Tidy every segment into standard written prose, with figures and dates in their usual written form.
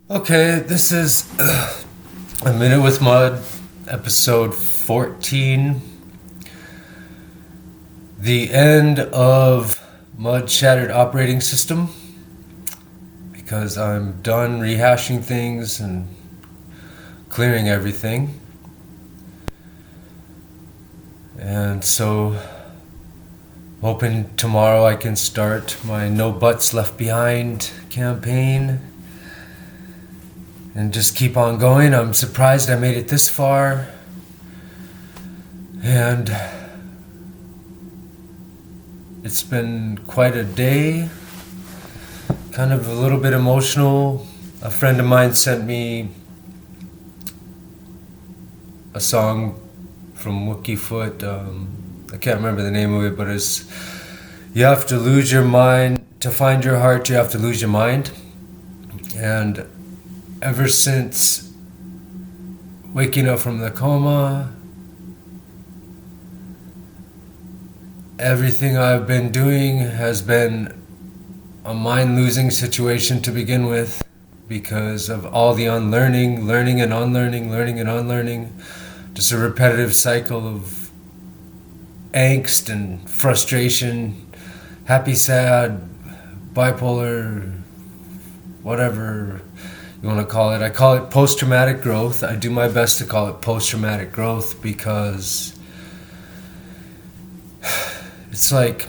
Okay, this is A Minute with Mud, episode 14. The end of Mud Shattered Operating System. Because I'm done rehashing things and clearing everything. And so, hoping tomorrow I can start my No Butts Left Behind campaign. And just keep on going. I'm surprised I made it this far. And it's been quite a day. Kind of a little bit emotional. A friend of mine sent me a song from Wookiefoot. I can't remember the name of it, but it's you have to lose your mind. To find your heart, you have to lose your mind. And ever since waking up from the coma, everything I've been doing has been a mind-losing situation to begin with because of all the unlearning, learning and unlearning, learning and unlearning. Just a repetitive cycle of angst and frustration, happy, sad, bipolar, whatever you want to call it. I call it post-traumatic growth. I do my best to call it post-traumatic growth because it's like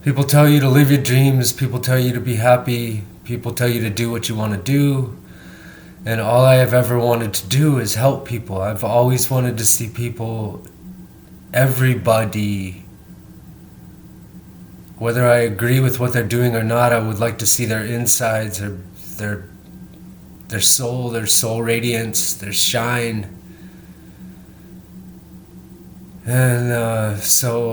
people tell you to live your dreams, people tell you to be happy, people tell you to do what you want to do, and all I have ever wanted to do is help people. I've always wanted to see people, everybody, whether I agree with what they're doing or not, I would like to see their insides, their soul radiance, their shine. And so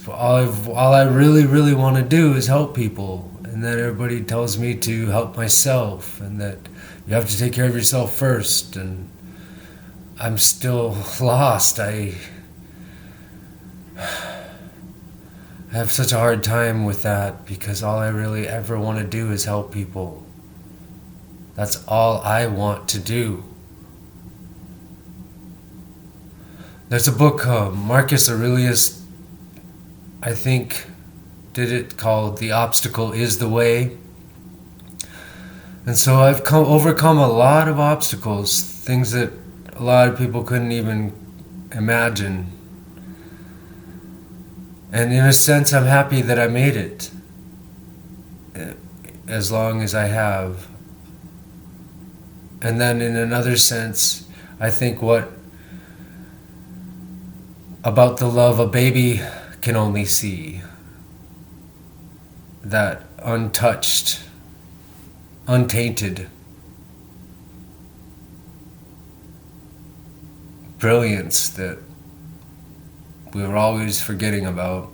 all I really want to do is help people. And then everybody tells me to help myself, and that you have to take care of yourself first. And I'm still lost. I have such a hard time with that because all I really ever want to do is help people. That's all I want to do. There's a book, Marcus Aurelius, I think, did it, called The Obstacle is the Way. And so I've overcome a lot of obstacles, things that a lot of people couldn't even imagine. And in a sense, I'm happy that I made it, as long as I have. And then in another sense, I think what about the love a baby can only see, that untouched, untainted brilliance that we were always forgetting about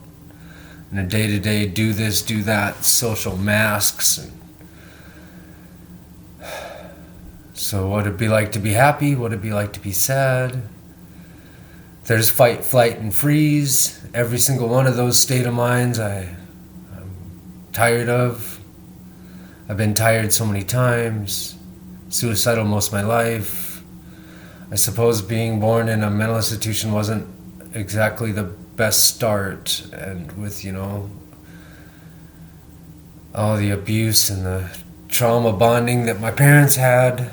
in a day-to-day do this, do that, social masks. And so what it'd be like to be happy, what it'd be like to be sad. There's fight, flight, and freeze. Every single one of those state of minds I'm tired of. I've been tired so many times. Suicidal most of my life. I suppose being born in a mental institution wasn't exactly the best start, and with, all the abuse and the trauma bonding that my parents had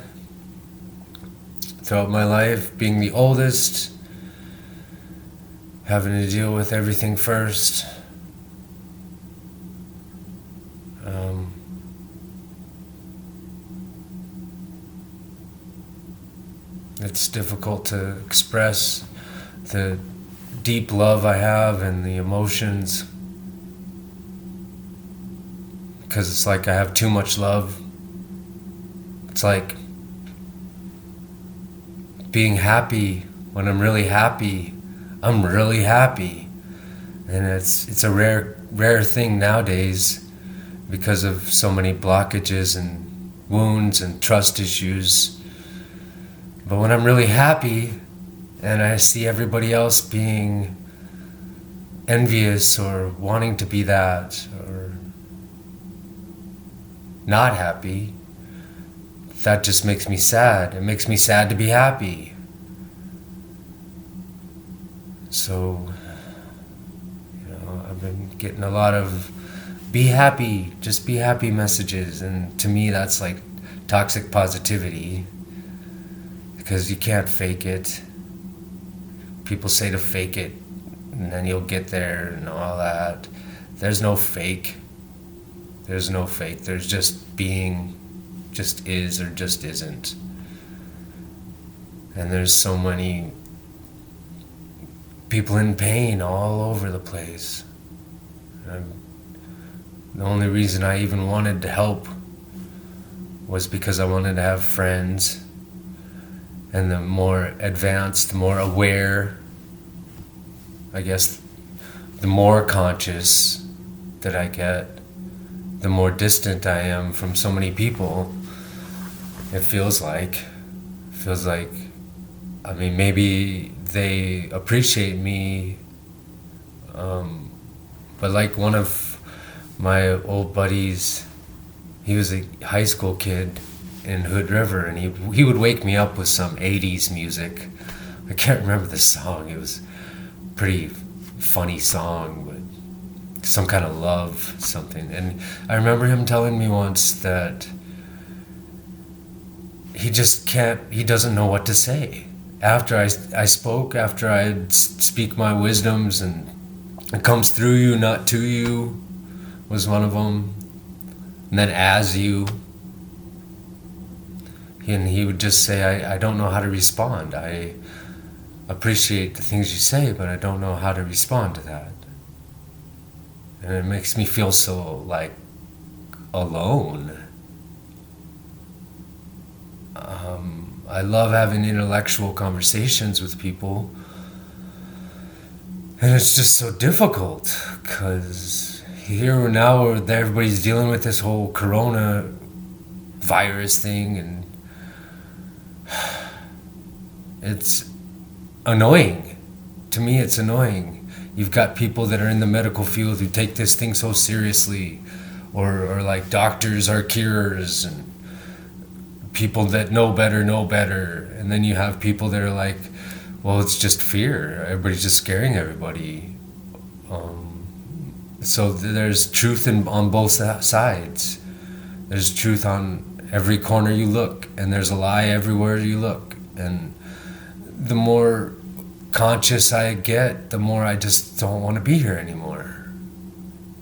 throughout my life, being the oldest, having to deal with everything first. It's difficult to express the deep love I have and the emotions, because it's like I have too much love. It's like being happy when I'm really happy. I'm really happy, and it's a rare thing nowadays because of so many blockages and wounds and trust issues. But when I'm really happy and I see everybody else being envious or wanting to be that or not happy, that just makes me sad. It makes me sad to be happy. So, I've been getting a lot of be happy, just be happy messages, and to me that's like toxic positivity, because you can't fake it. People say to fake it and then you'll get there and all that. There's no fake. There's no fake. There's just being, just is or just isn't. And there's so many people in pain all over the place. The only reason I even wanted to help was because I wanted to have friends. And the more advanced, the more aware, I guess, the more conscious that I get, the more distant I am from so many people. It feels like, I mean, maybe they appreciate me, but like one of my old buddies, he was a high school kid in Hood River, and he would wake me up with some 80s music. I can't remember the song. It was a pretty funny song, but some kind of love something. And I remember him telling me once that he doesn't know what to say. After I spoke, after I'd speak my wisdoms, and it comes through you, not to you, was one of them. And then as you. And he would just say, I don't know how to respond. I appreciate the things you say, but I don't know how to respond to that. And it makes me feel so, like, alone. I love having intellectual conversations with people. And it's just so difficult, because here now everybody's dealing with this whole corona virus thing, and it's annoying. To me, it's annoying. You've got people that are in the medical field who take this thing so seriously, or like doctors are curers, and people that know better. And then you have people that are like, well, it's just fear. Everybody's just scaring everybody. So there's truth on both sides. There's truth on every corner you look, and there's a lie everywhere you look. And the more conscious I get, the more I just don't want to be here anymore.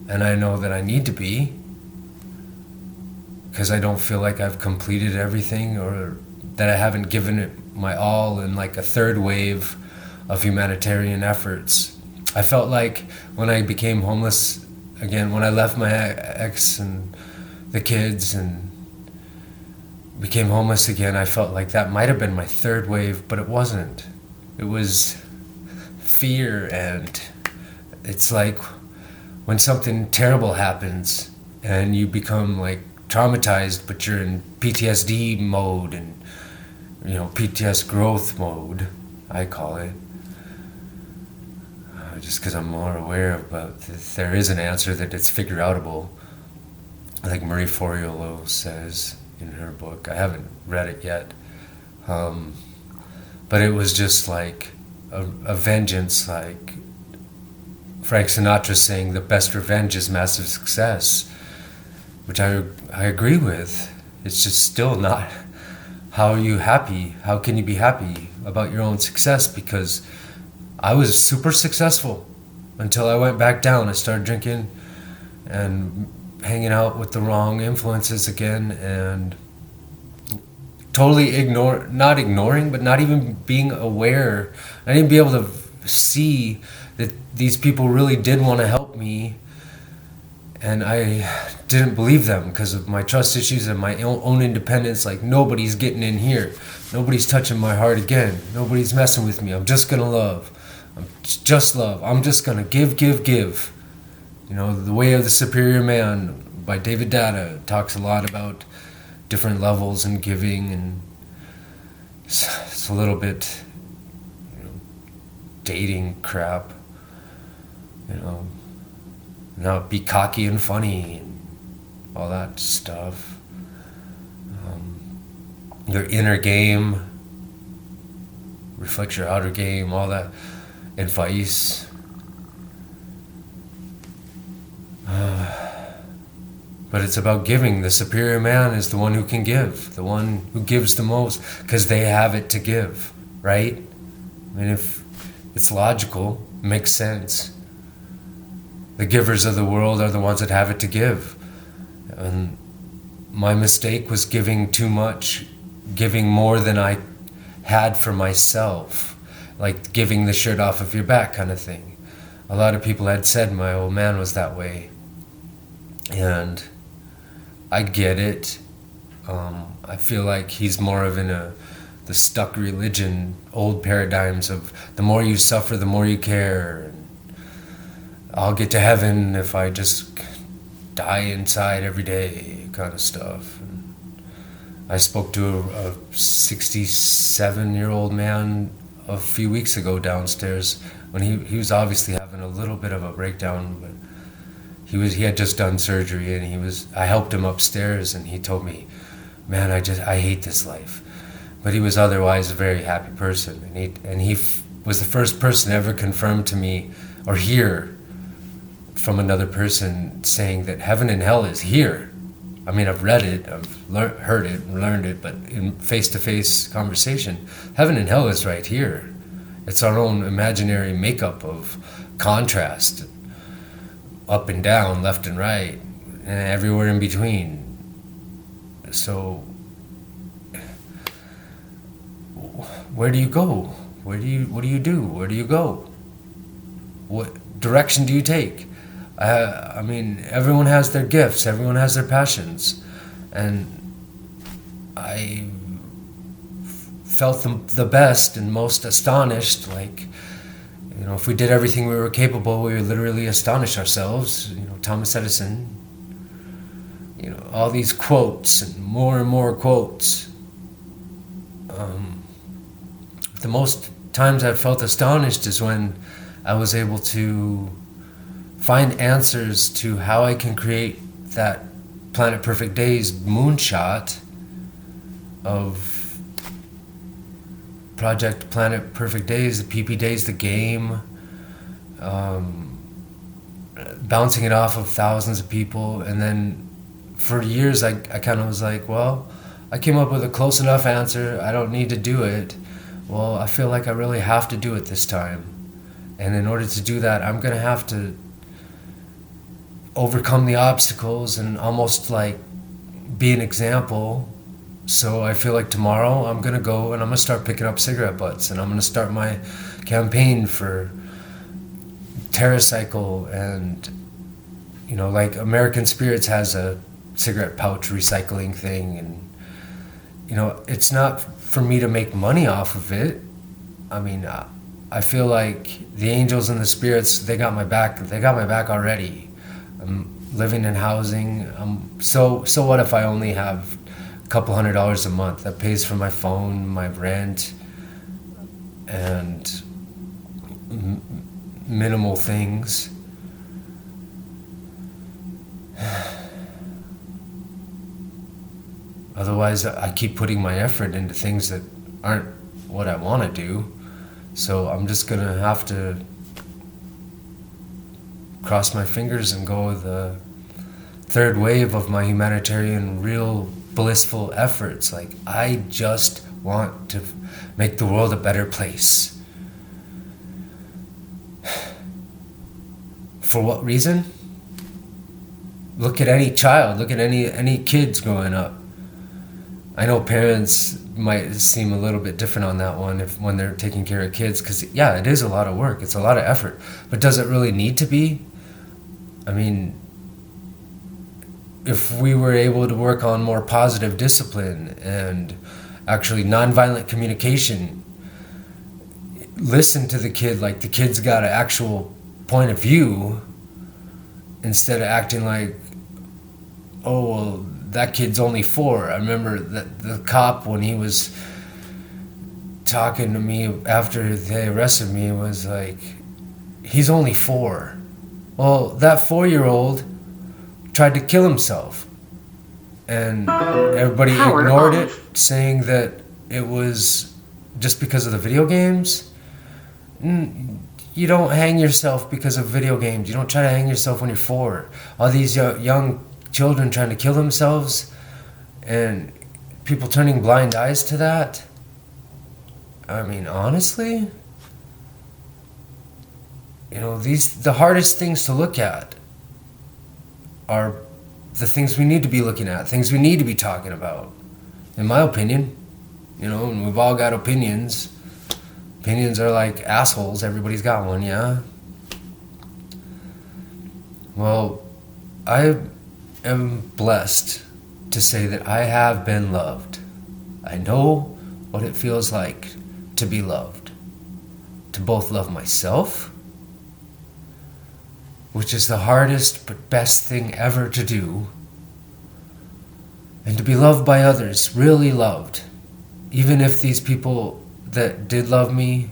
And I know that I need to be, because I don't feel like I've completed everything, or that I haven't given it my all in like a third wave of humanitarian efforts. I felt like when I became homeless again, when I left my ex and the kids and became homeless again, I felt like that might have been my third wave, but it wasn't. It was fear, and it's like when something terrible happens and you become like traumatized, but you're in PTSD mode, and PTS growth mode, I call it. Just because I'm more aware about there is an answer, that it's figure outable, like Marie Forleo says in her book. I haven't read it yet, but it was just like a vengeance, like Frank Sinatra saying, the best revenge is massive success, which I agree with. It's just still not. How are you happy? How can you be happy about your own success? Because I was super successful until I went back down. I started drinking and hanging out with the wrong influences again, and totally not ignoring, but not even being aware. I didn't be able to see that these people really did want to help me, and I didn't believe them because of my trust issues and my own independence. Like, nobody's getting in here. Nobody's touching my heart again. Nobody's messing with me. I'm just gonna love. I'm just love. I'm just gonna give. The Way of the Superior Man by David Data talks a lot about different levels in giving, and it's a little bit dating crap. Now be cocky and funny and all that stuff. your inner game reflects your outer game, all that advice. But it's about giving. The superior man is the one who can give, the one who gives the most, because they have it to give, right? I mean, if it's logical, makes sense. The givers of the world are the ones that have it to give. And my mistake was giving too much, giving more than I had for myself, like giving the shirt off of your back kind of thing. A lot of people had said my old man was that way. And I get it. I feel like he's more of in the stuck religion, old paradigms of the more you suffer, the more you care. And I'll get to heaven if I just die inside every day kind of stuff. And I spoke to a 67-year-old man a few weeks ago downstairs when he was obviously having a little bit of a breakdown, but he had just done surgery, and I helped him upstairs, and he told me, man, I hate this life. But he was otherwise a very happy person, and he was the first person to ever confirm to me or hear from another person saying that heaven and hell is here. I mean, I've read it, I've heard it, and learned it, but in face-to-face conversation, heaven and hell is right here. It's our own imaginary makeup of contrast, up and down, left and right, and everywhere in between. So, where do you go? What do you do? Where do you go? What direction do you take? I mean, everyone has their gifts, everyone has their passions, and I felt the best and most astonished, like, you know, if we did everything we were capable, we would literally astonish ourselves. You know, Thomas Edison, you know, all these quotes and more quotes. The most times I've felt astonished is when I was able to find answers to how I can create that Planet Perfect Days moonshot of Project Planet Perfect Days, the PP Days, the game, bouncing it off of thousands of people. And then for years I kind of was like, well, I came up with a close enough answer, I don't need to do it. Well, I feel like I really have to do it this time. And in order to do that, I'm going to have to overcome the obstacles and almost like be an example. So I feel like tomorrow I'm going to go and I'm going to start picking up cigarette butts, and I'm going to start my campaign for TerraCycle. And, you know, like American Spirits has a cigarette pouch recycling thing, and, you know, it's not for me to make money off of it. I mean, I feel like the angels and the spirits, they got my back already. I'm living in housing. So what if I only have a couple $100s a month that pays for my phone, my rent, and minimal things? Otherwise, I keep putting my effort into things that aren't what I want to do. So I'm just going to have to cross my fingers and go with the third wave of my humanitarian, real blissful efforts. Like, I just want to make the world a better place. For what reason? Look at any child, look at any kids growing up. I know parents might seem a little bit different on that one when they're taking care of kids, because yeah, it is a lot of work, it's a lot of effort, but does it really need to be? I mean, if we were able to work on more positive discipline and actually nonviolent communication, listen to the kid like the kid's got an actual point of view, instead of acting like, oh, well, that kid's only 4. I remember that the cop, when he was talking to me after they arrested me, was like, he's only 4. Well, that 4-year-old tried to kill himself. and everybody Power ignored it, off. saying that it was just because of the video games. You don't hang yourself because of video games. You don't try to hang yourself when you're 4. All these young children trying to kill themselves, and people turning blind eyes to that. I mean, honestly, the hardest things to look at are the things we need to be looking at, things we need to be talking about, in my opinion. And we've all got opinions. Opinions are like assholes. Everybody's got one, yeah? Well, I am blessed to say that I have been loved. I know what it feels like to be loved. To both love myself, which is the hardest but best thing ever to do, and to be loved by others, really loved. Even if these people that did love me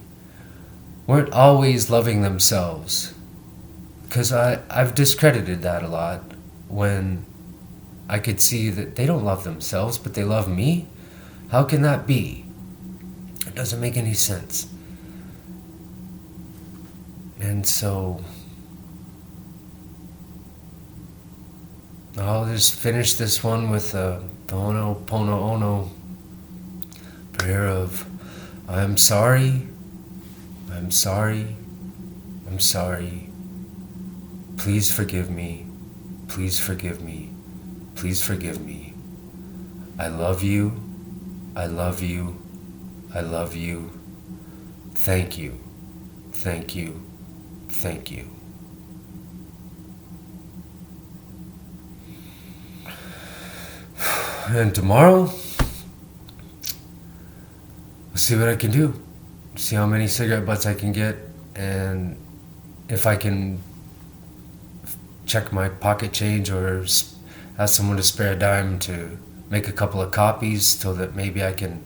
weren't always loving themselves. Because I've discredited that a lot when I could see that they don't love themselves, but they love me. How can that be? It doesn't make any sense. And so I'll just finish this one with the Ho'oponopono prayer of, I'm sorry, I'm sorry, I'm sorry. Please forgive me, please forgive me, please forgive me. I love you, I love you, I love you. Thank you, thank you, thank you. And tomorrow, I'll see what I can do. See how many cigarette butts I can get, and if I can check my pocket change or ask someone to spare a dime to make a couple of copies so that maybe I can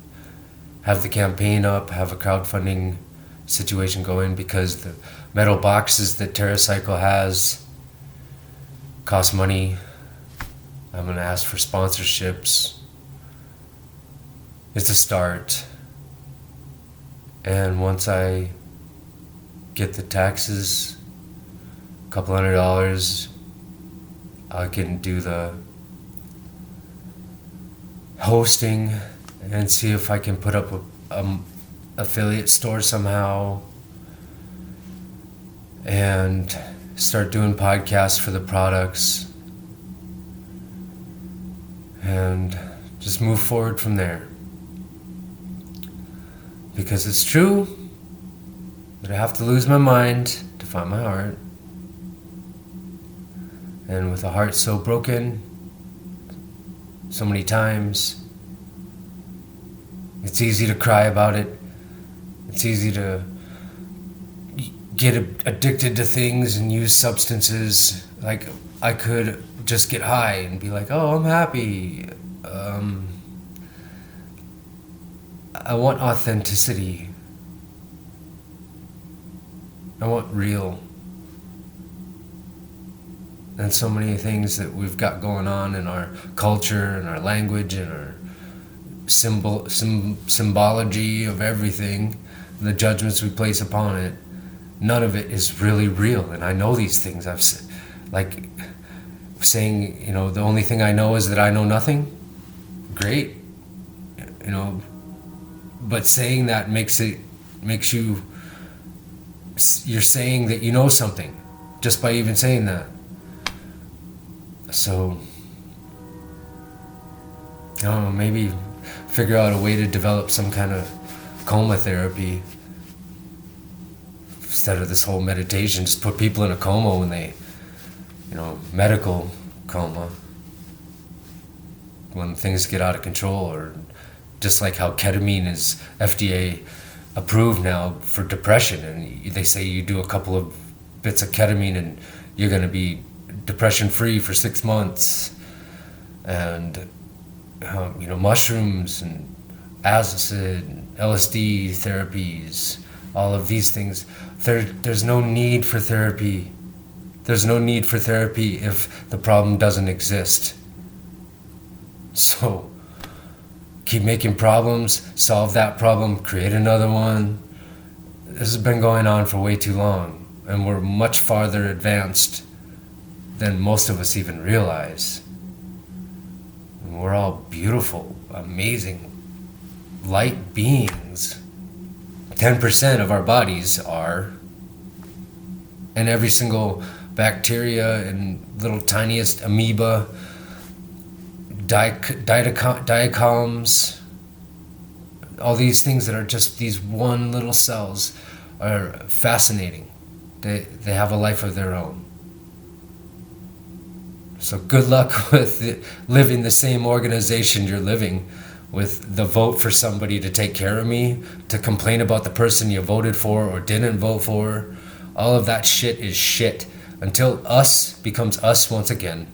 have the campaign up, have a crowdfunding situation going, because the metal boxes that TerraCycle has cost money. I'm going to ask for sponsorships. It's a start. And once I get the taxes, a couple $100, I can do the hosting and see if I can put up a affiliate store somehow and start doing podcasts for the products and just move forward from there. Because it's true that I have to lose my mind to find my heart. And with a heart so broken so many times, it's easy to cry about it. It's easy to get addicted to things and use substances. Like, I could just get high and be like, oh, I'm happy. I want authenticity. I want real. And so many things that we've got going on in our culture and our language and our symbology of everything, the judgments we place upon it, none of it is really real. And I know these things. I've like saying, the only thing I know is that I know nothing. Great, but saying that makes you, you're saying that you know something just by even saying that. So, I don't know, maybe figure out a way to develop some kind of coma therapy instead of this whole meditation. Just put people in a coma when they, medical coma, when things get out of control, or just like how ketamine is FDA approved now for depression, and they say you do a couple of bits of ketamine and you're going to be depression free for 6 months. And mushrooms and acid and LSD therapies, all of these things, there's no need for therapy. There's no need for therapy if the problem doesn't exist. So keep making problems, solve that problem, create another one. This has been going on for way too long, and we're much farther advanced than most of us even realize. And we're all beautiful, amazing, light beings. 10% of our bodies are, and every single bacteria and little tiniest amoeba, diatoms, all these things that are just these one little cells are fascinating. They have a life of their own. So good luck with living the same organization you're living, with the vote for somebody to take care of me, to complain about the person you voted for or didn't vote for. All of that shit is shit. Until us becomes us once again,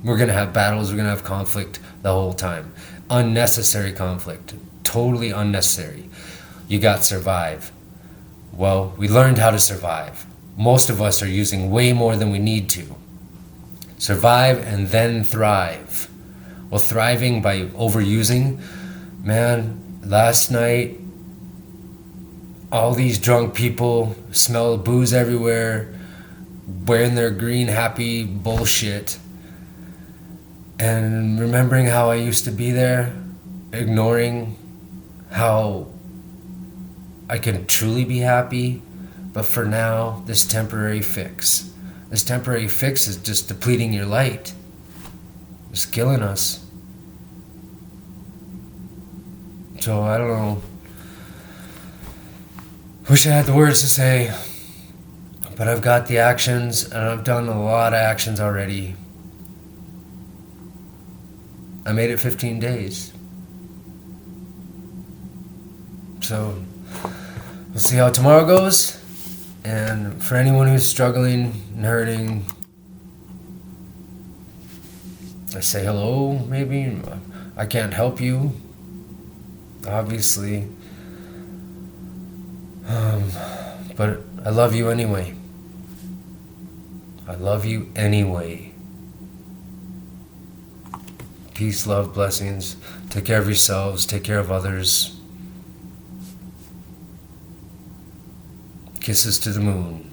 we're going to have battles, we're going to have conflict the whole time. Unnecessary conflict. Totally unnecessary. You got survive. Well, we learned how to survive. Most of us are using way more than we need to. Survive and then thrive. Well, thriving by overusing, man, last night, all these drunk people, smell of booze everywhere, wearing their green happy bullshit, and remembering how I used to be there, ignoring how I can truly be happy, but for now, this temporary fix is just depleting your light. It's killing us. So I don't know. Wish I had the words to say, but I've got the actions, and I've done a lot of actions already. I made it 15 days. So we'll see how tomorrow goes. And for anyone who's struggling and hurting, I say hello, maybe. I can't help you, obviously. But I love you anyway. I love you anyway. Peace, love, blessings. Take care of yourselves. Take care of others. Kisses to the moon.